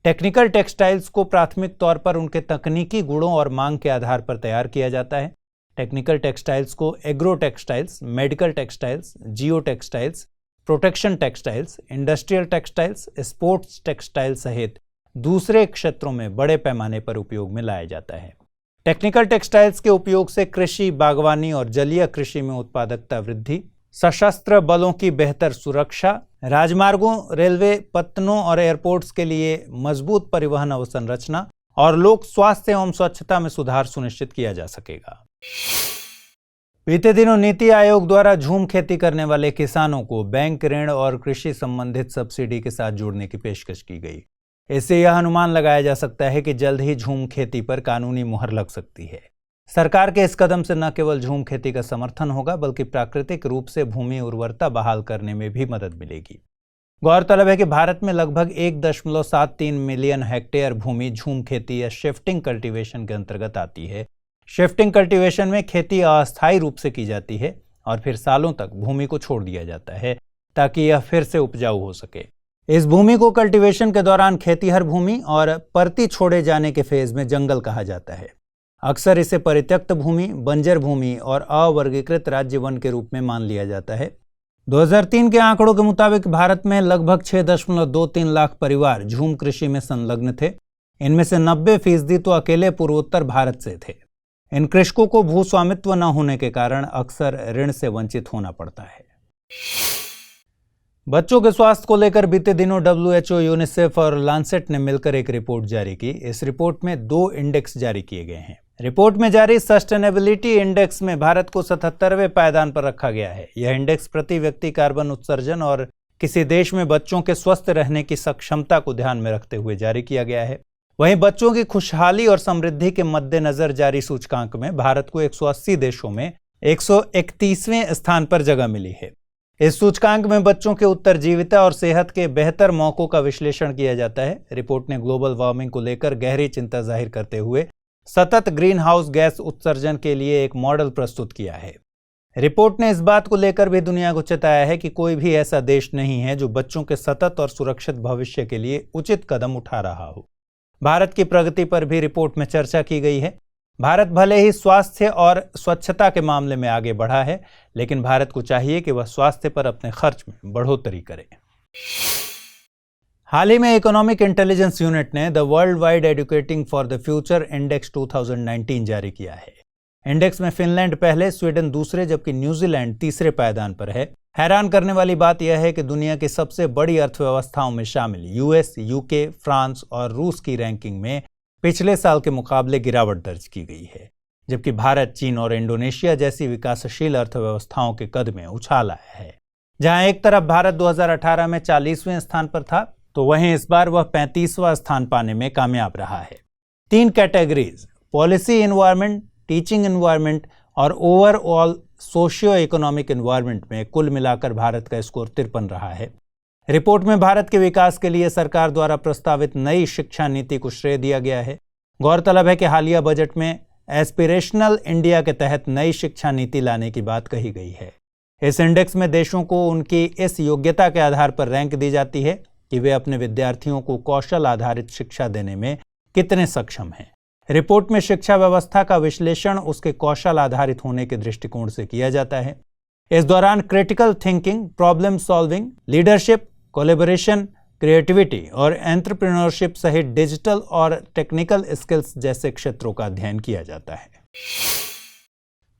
टेक्निकल टेक्सटाइल्स को प्राथमिक तौर पर उनके तकनीकी गुणों और मांग के आधार पर तैयार किया जाता है। टेक्निकल टेक्सटाइल्स को agro textiles, medical textiles, geo textiles, protection textiles, industrial textiles, sports textile सहित दूसरे क्षेत्रों में बड़े पैमाने पर उपयोग में लाया जाता है। टेक्निकल टेक्सटाइल्स के उपयोग से कृषि, बागवानी और जलीय कृषि में उत्पादकता वृद्धि, सशस्त्र बलों की बेहतर सुरक्षा, राजमार्गों, रेलवे, पत्तनों और एयरपोर्ट्स के लिए मजबूत परिवहन अवसंरचना और लोक स्वास्थ्य एवं स्वच्छता में सुधार सुनिश्चित किया जा सकेगा। बीते दिनों नीति आयोग द्वारा झूम खेती करने वाले किसानों को बैंक ऋण और कृषि संबंधित सब्सिडी के साथ जोड़ने की पेशकश की गई। इससे यह अनुमान लगाया जा सकता है कि जल्द ही झूम खेती पर कानूनी मुहर लग सकती है। सरकार के इस कदम से न केवल झूम खेती का समर्थन होगा, बल्कि प्राकृतिक रूप से भूमि उर्वरता बहाल करने में भी मदद मिलेगी। गौरतलब है कि भारत में लगभग 1.73 मिलियन हेक्टेयर भूमि झूम खेती या शिफ्टिंग कल्टीवेशन के अंतर्गत आती है। शिफ्टिंग कल्टीवेशन में खेती अस्थायी रूप से की जाती है और फिर सालों तक भूमि को छोड़ दिया जाता है ताकि यह फिर से उपजाऊ हो सके। इस भूमि को कल्टीवेशन के दौरान खेतीहर भूमि और परती छोड़े जाने के फेज में जंगल कहा जाता है। अक्सर इसे परित्यक्त भूमि, बंजर भूमि और अवर्गीकृत राज्य वन के रूप में मान लिया जाता है। 2003 के आंकड़ों के मुताबिक भारत में लगभग 6.23 लाख परिवार झूम कृषि में संलग्न थे। इनमें से 90% तो अकेले पूर्वोत्तर भारत से थे। इन कृषकों को भू स्वामित्व न होने के कारण अक्सर ऋण से वंचित होना पड़ता है। बच्चों के स्वास्थ्य को लेकर बीते दिनों WHO, यूनिसेफ और लांसेट ने मिलकर एक रिपोर्ट जारी की। इस रिपोर्ट में 2 इंडेक्स जारी किए गए हैं। रिपोर्ट में जारी सस्टेनेबिलिटी इंडेक्स में भारत को 77वें पायदान पर रखा गया है। यह इंडेक्स प्रति व्यक्ति कार्बन उत्सर्जन और किसी देश में बच्चों के स्वस्थ रहने की सक्षमता को ध्यान में रखते हुए जारी किया गया है। वहीं बच्चों की खुशहाली और समृद्धि के मद्देनजर जारी सूचकांक में भारत को 180 देशों में 131वें स्थान पर जगह मिली है। इस सूचकांक में बच्चों के उत्तरजीविता और सेहत के बेहतर मौकों का विश्लेषण किया जाता है। रिपोर्ट ने ग्लोबल वार्मिंग को लेकर गहरी चिंता जाहिर करते हुए सतत ग्रीन हाउस गैस उत्सर्जन के लिए एक मॉडल प्रस्तुत किया है। रिपोर्ट ने इस बात को लेकर भी दुनिया को चेताया है कि कोई भी ऐसा देश नहीं है जो बच्चों के सतत और सुरक्षित भविष्य के लिए उचित कदम उठा रहा हो। भारत की प्रगति पर भी रिपोर्ट में चर्चा की गई है। भारत भले ही स्वास्थ्य और स्वच्छता के मामले में आगे बढ़ा है, लेकिन भारत को चाहिए कि वह स्वास्थ्य पर अपने खर्च में बढ़ोतरी करे। हाल ही में इकोनॉमिक इंटेलिजेंस यूनिट ने the world wide educating for the future index 2019 जारी किया है। इंडेक्स में फिनलैंड पहले, स्वीडन दूसरे, जबकि न्यूजीलैंड तीसरे पायदान पर है। हैरान करने वाली बात यह है कि दुनिया की सबसे बड़ी अर्थव्यवस्थाओं में शामिल यूएस, यूके, फ्रांस और रूस की रैंकिंग में पिछले साल के मुकाबले गिरावट दर्ज की गई है, जबकि भारत, चीन और इंडोनेशिया जैसी विकासशील अर्थव्यवस्थाओं के कद में उछाल आया है। जहां एक तरफ भारत 2018 में 40वें स्थान पर था, तो वहीं इस बार वह 35वां स्थान पाने में कामयाब रहा है। 3 categories, policy environment, teaching environment और ओवरऑल सोशियो इकोनॉमिक एनवायरनमेंट में कुल मिलाकर भारत का स्कोर 53 रहा है। रिपोर्ट में भारत के विकास के लिए सरकार द्वारा प्रस्तावित नई शिक्षा नीति को श्रेय दिया गया है। गौरतलब है कि हालिया बजट में एस्पिरेशनल इंडिया के तहत नई शिक्षा नीति लाने की बात कही गई है। इस इंडेक्स में देशों को उनकी इस योग्यता के आधार पर रैंक दी जाती है कि वे अपने विद्यार्थियों को कौशल आधारित शिक्षा देने में कितने सक्षम हैं। रिपोर्ट में शिक्षा व्यवस्था का विश्लेषण उसके कौशल आधारित होने के दृष्टिकोण से किया जाता है। इस दौरान critical thinking, problem solving, leadership, collaboration, creativity और एंटरप्रेन्योरशिप सहित डिजिटल और टेक्निकल स्किल्स जैसे क्षेत्रों का अध्ययन किया जाता है।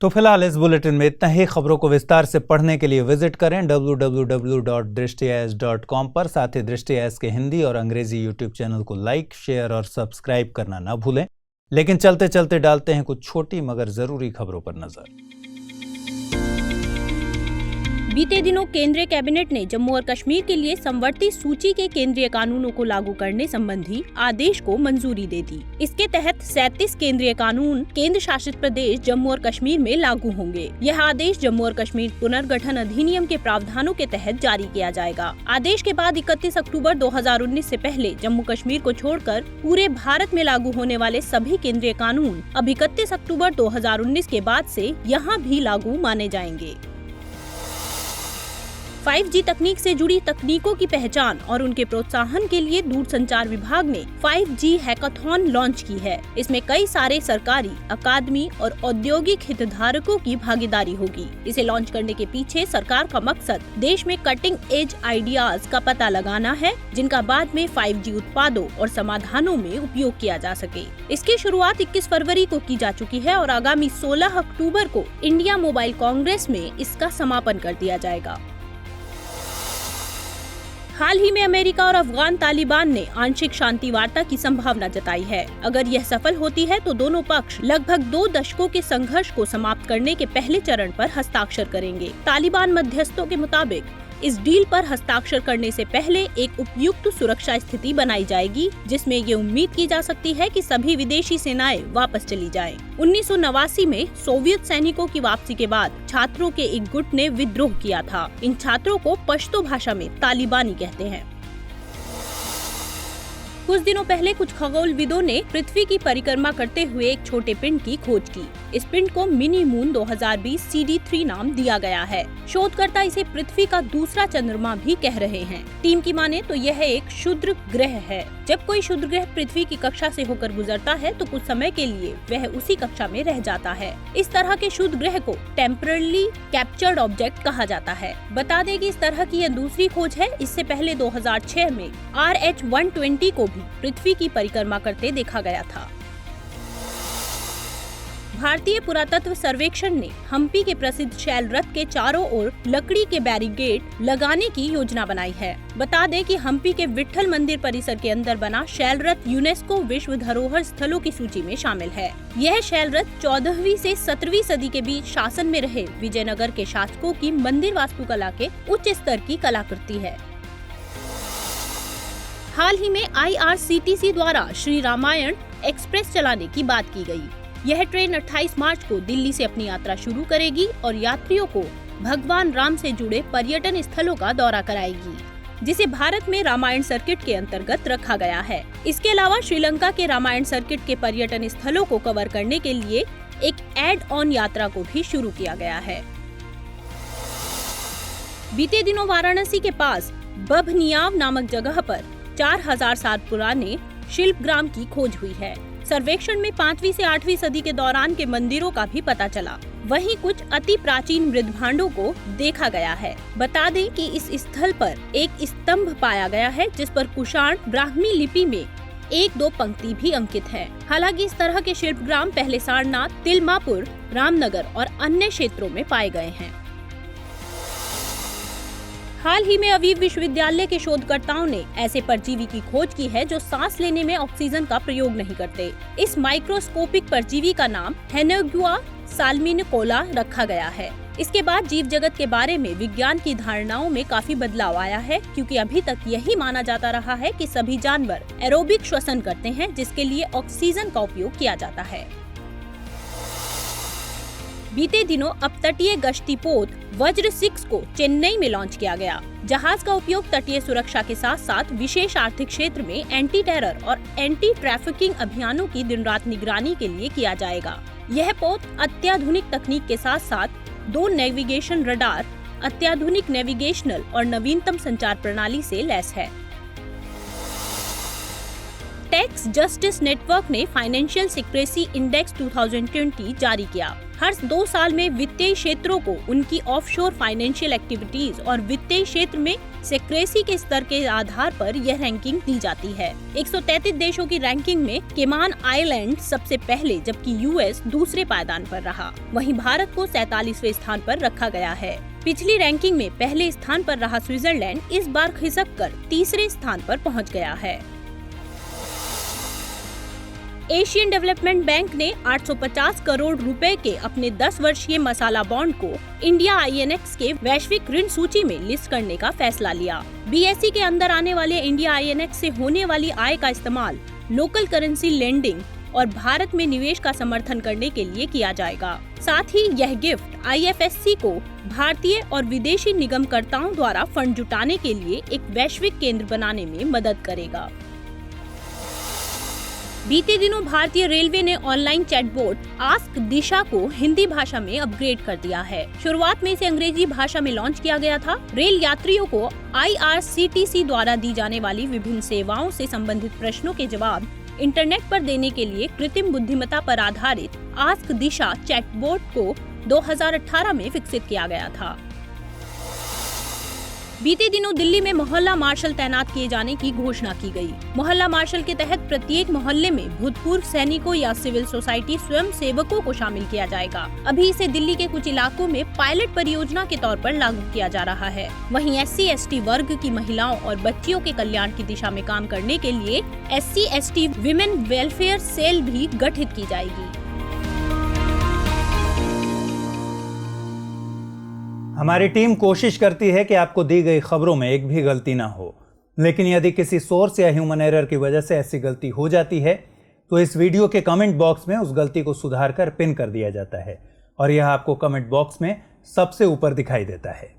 तो फिलहाल इस बुलेटिन में इतना ही। खबरों को विस्तार से पढ़ने के लिए विजिट करें www.drishtias.com पर। साथ ही दृष्टि एस के हिंदी और अंग्रेजी यूट्यूब चैनल को लाइक, शेयर और सब्सक्राइब करना ना भूलें। लेकिन चलते चलते डालते हैं कुछ छोटी मगर जरूरी खबरों पर नजर। बीते दिनों केंद्रीय कैबिनेट ने जम्मू और कश्मीर के लिए समवर्ती सूची के केंद्रीय कानूनों को लागू करने संबंधी आदेश को मंजूरी दे दी। इसके तहत 37 केंद्रीय कानून केंद्र शासित प्रदेश जम्मू और कश्मीर में लागू होंगे। यह आदेश जम्मू और कश्मीर पुनर्गठन अधिनियम के प्रावधानों के तहत जारी किया जाएगा। आदेश के बाद 31 अक्टूबर 2019 से पहले जम्मू कश्मीर को छोड़कर पूरे भारत में लागू होने वाले सभी केंद्रीय कानून अब 31 अक्टूबर 2019 के बाद से यहाँ भी लागू माने जाएंगे। 5G तकनीक से जुड़ी तकनीकों की पहचान और उनके प्रोत्साहन के लिए दूरसंचार विभाग ने 5G हैकाथॉन लॉन्च की है। इसमें कई सारे सरकारी, अकादमी और औद्योगिक हितधारकों की भागीदारी होगी। इसे लॉन्च करने के पीछे सरकार का मकसद देश में कटिंग एज आइडियाज का पता लगाना है, जिनका बाद में 5G उत्पादों और समाधानों में उपयोग किया जा सके। इसकी शुरुआत 21 फरवरी को की जा चुकी है और आगामी 16 अक्टूबर को इंडिया मोबाइल कांग्रेस में इसका समापन कर दिया जाएगा। हाल ही में अमेरिका और अफगान तालिबान ने आंशिक शांति वार्ता की संभावना जताई है। अगर यह सफल होती है तो दोनों पक्ष लगभग 2 दशकों के संघर्ष को समाप्त करने के पहले चरण पर हस्ताक्षर करेंगे। तालिबान मध्यस्थों के मुताबिक इस डील पर हस्ताक्षर करने से पहले एक उपयुक्त सुरक्षा स्थिति बनाई जाएगी, जिसमें ये उम्मीद की जा सकती है कि सभी विदेशी सेनाएं वापस चली जाएं। 1989 में सोवियत सैनिकों की वापसी के बाद छात्रों के एक गुट ने विद्रोह किया था। इन छात्रों को पश्तो भाषा में तालिबानी कहते हैं। कुछ दिनों पहले कुछ खगोलविदों ने पृथ्वी की परिक्रमा करते हुए एक छोटे पिंड की खोज की। इस पिंड को मिनी मून 2020 CD3 नाम दिया गया है। शोधकर्ता इसे पृथ्वी का दूसरा चंद्रमा भी कह रहे हैं। टीम की माने तो यह एक क्षुद्र ग्रह है। जब कोई क्षुद्र ग्रह पृथ्वी की कक्षा से होकर गुजरता है तो कुछ समय के लिए वह उसी कक्षा में रह जाता है। इस तरह के क्षुद्र ग्रह को टेम्परली कैप्चर्ड ऑब्जेक्ट कहा जाता है। बता दें कि इस तरह की यह दूसरी खोज है। इससे पहले 2006 में RH-120 को पृथ्वी की परिक्रमा करते देखा गया था। भारतीय पुरातत्व सर्वेक्षण ने हम्पी के प्रसिद्ध शैल रथ के चारों ओर लकड़ी के बैरिकेड लगाने की योजना बनाई है। बता दें कि हम्पी के विट्ठल मंदिर परिसर के अंदर बना शैल रथ यूनेस्को विश्व धरोहर स्थलों की सूची में शामिल है। यह शैल रथ 14वीं से 17वीं सदी के बीच शासन में रहे विजयनगर के शासकों की मंदिर वास्तुकला के उच्च स्तर की कलाकृति है। हाल ही में IRCTC द्वारा श्री रामायण एक्सप्रेस चलाने की बात की गई। यह ट्रेन 28 मार्च को दिल्ली से अपनी यात्रा शुरू करेगी और यात्रियों को भगवान राम से जुड़े पर्यटन स्थलों का दौरा कराएगी, जिसे भारत में रामायण सर्किट के अंतर्गत रखा गया है। इसके अलावा श्रीलंका के रामायण सर्किट के पर्यटन स्थलों को कवर करने के लिए एक एड ऑन यात्रा को भी शुरू किया गया है। बीते दिनों वाराणसी के पास बभनियाव नामक जगह पर 4000 साल पुराने शिल्प ग्राम की खोज हुई है। सर्वेक्षण में 5वीं से 8वीं सदी के दौरान के मंदिरों का भी पता चला। वहीं कुछ अति प्राचीन मृद भांडों को देखा गया है। बता दें कि इस स्थल पर एक स्तंभ पाया गया है, जिस पर कुषाण ब्राह्मी लिपि में 1-2 पंक्ति भी अंकित है। हालांकि इस तरह के शिल्प ग्राम पहले सारनाथ, तिलमापुर, रामनगर और अन्य क्षेत्रों में पाए गए हैं। हाल ही में अवीव विश्वविद्यालय के शोधकर्ताओं ने ऐसे परजीवी की खोज की है जो सांस लेने में ऑक्सीजन का प्रयोग नहीं करते। इस माइक्रोस्कोपिक परजीवी का नाम हेनेगुआ साल्मिनिकोला रखा गया है। इसके बाद जीव जगत के बारे में विज्ञान की धारणाओं में काफी बदलाव आया है, क्योंकि अभी तक यही माना जाता रहा है कि सभी जानवर एरोबिक श्वसन करते हैं, जिसके लिए ऑक्सीजन का उपयोग किया जाता है। बीते दिनों अपतटीय गश्ती पोत वज्र 6 को चेन्नई में लॉन्च किया गया। जहाज का उपयोग तटीय सुरक्षा के साथ साथ विशेष आर्थिक क्षेत्र में एंटी टेरर और एंटी ट्रैफिकिंग अभियानों की दिन रात निगरानी के लिए किया जाएगा। यह पोत अत्याधुनिक तकनीक के साथ साथ 2 नेविगेशन रडार, अत्याधुनिक नेविगेशनल और नवीनतम संचार प्रणाली से लैस है। टैक्स जस्टिस नेटवर्क ने फाइनेंशियल सिक्रेसी इंडेक्स 2020 जारी किया। हर 2 साल में वित्तीय क्षेत्रों को उनकी ऑफशोर फाइनेंशियल एक्टिविटीज और वित्तीय क्षेत्र में सेक्रेसी के स्तर के आधार पर यह रैंकिंग दी जाती है। 133 देशों की रैंकिंग में केमान आइलैंड सबसे पहले, जबकि यूएस दूसरे पायदान पर रहा। वहीं भारत को 47वें स्थान पर रखा गया है। पिछली रैंकिंग में पहले स्थान पर रहा स्विट्जरलैंड इस बार खिसक कर तीसरे स्थान पर पहुंच गया है। एशियन डेवलपमेंट बैंक ने 850 करोड़ रुपए के अपने 10 वर्षीय मसाला बॉन्ड को इंडिया INX के वैश्विक ऋण सूची में लिस्ट करने का फैसला लिया। BSE के अंदर आने वाले इंडिया INX से होने वाली आय का इस्तेमाल लोकल करेंसी लेंडिंग और भारत में निवेश का समर्थन करने के लिए किया जाएगा। साथ ही यह गिफ्ट IFSC को भारतीय और विदेशी निगमकर्ताओं द्वारा फंड जुटाने के लिए एक वैश्विक केंद्र बनाने में मदद करेगा। बीते दिनों भारतीय रेलवे ने ऑनलाइन चैटबॉट आस्क दिशा को हिंदी भाषा में अपग्रेड कर दिया है। शुरुआत में इसे अंग्रेजी भाषा में लॉन्च किया गया था। रेल यात्रियों को IRCTC द्वारा दी जाने वाली विभिन्न सेवाओं से संबंधित प्रश्नों के जवाब इंटरनेट पर देने के लिए कृत्रिम बुद्धिमत्ता पर आधारित आस्क दिशा चैटबॉट को 2018 में विकसित किया गया था। बीते दिनों दिल्ली में मोहल्ला मार्शल तैनात किए जाने की घोषणा की गई। मोहल्ला मार्शल के तहत प्रत्येक मोहल्ले में भूतपूर्व सैनिकों या सिविल सोसाइटी स्वयं सेवकों को शामिल किया जाएगा। अभी इसे दिल्ली के कुछ इलाकों में पायलट परियोजना के तौर पर लागू किया जा रहा है। वहीं SC/ST वर्ग की महिलाओं और बच्चियों के कल्याण की दिशा में काम करने के लिए SC/ST विमेन वेलफेयर सेल भी गठित की जाएगी। हमारी टीम कोशिश करती है कि आपको दी गई खबरों में एक भी गलती ना हो, लेकिन यदि किसी सोर्स या ह्यूमन एरर की वजह से ऐसी गलती हो जाती है तो इस वीडियो के कमेंट बॉक्स में उस गलती को सुधार कर पिन कर दिया जाता है और यह आपको कमेंट बॉक्स में सबसे ऊपर दिखाई देता है।